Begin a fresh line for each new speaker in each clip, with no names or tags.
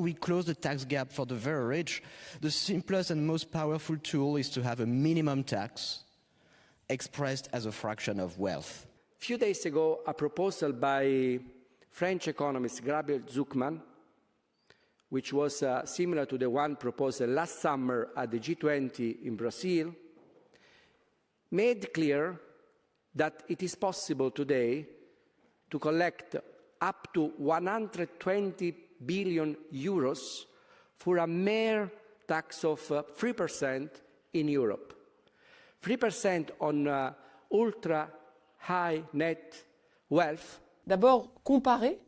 we close the tax gap for the very rich? The simplest and most powerful tool is to have a minimum tax expressed as a fraction of wealth.
A few days ago, a proposal by French economist Gabriel Zucman, which was similar to the one proposed last summer at the G20 in Brazil, made clear that it is possible today to collect up to 120 billion euros for a mere tax of 3% in Europe. 3% on ultra high net wealth.
D'abord, comparer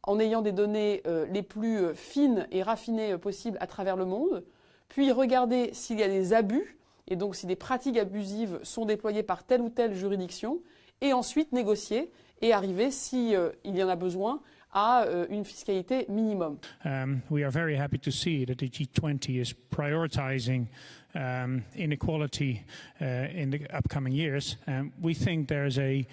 en ayant des données les plus fines et raffinées possibles à travers le monde, puis regarder s'il y a des abus, et donc si des pratiques abusives sont déployées par telle ou telle juridiction, et ensuite négocier et arriver, s'il y en a besoin, à une fiscalité minimum.
We are very happy to see that the G20 is prioritizing inequality in the upcoming years. We think there's a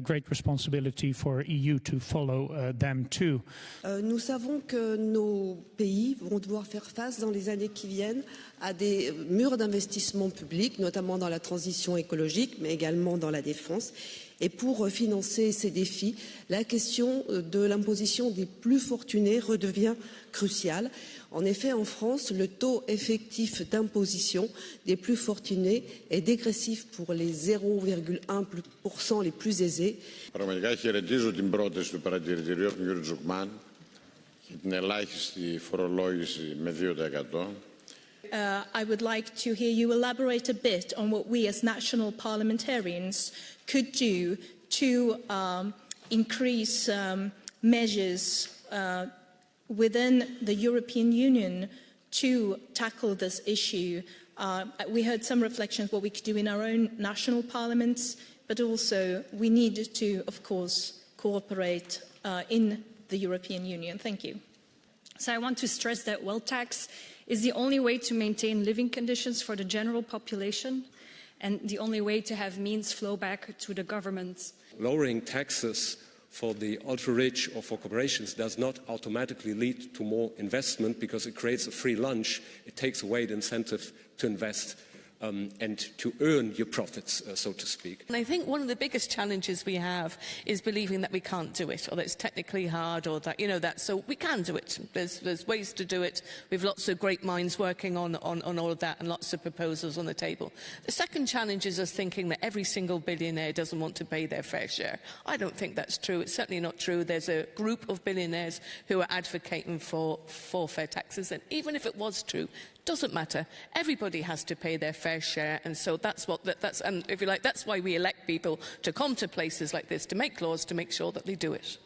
great responsibility for EU to follow them too.
Nous savons que nos pays vont devoir faire face dans les années qui viennent à des murs d'investissement public, notamment dans la transition écologique, mais également dans la défense. Et pour financer ces défis, la question de l'imposition des plus fortunés redevient cruciale. En effet, en France, le taux effectif d'imposition des plus fortunés est dégressif pour les 0,1% les plus aisés.
Πραγματικά χαιρετίζω την πρόταση του παρατηρητηρίου του κ. Τζουκμάν για την ελάχιστη φορολόγηση με 2%.
I would like to hear you elaborate a bit on what we as national parliamentarians could do to increase measures within the European Union to tackle this issue. We heard some reflections what we could do in our own national parliaments, but also we need to, of course, cooperate in the European Union. Thank you.
So I want to stress that wealth tax is the only way to maintain living conditions for the general population and the only way to have means flow back to the governments.
Lowering taxes for the ultra-rich or for corporations does not automatically lead to more investment because it creates a free lunch. It takes away the incentive to invest and to earn your profits, so to speak.
And I think one of the biggest challenges we have is believing that we can't do it, or that it's technically hard, or that, so we can do it. There's ways to do it. We've lots of great minds working on all of that and lots of proposals on the table. The second challenge is us thinking that every single billionaire doesn't want to pay their fair share. I don't think that's true. It's certainly not true. There's a group of billionaires who are advocating for fair taxes, and even if it was true, doesn't matter. Everybody has to pay their fair share, and so that's and if you like, that's why we elect people to come to places like this to make laws to make sure that they do it.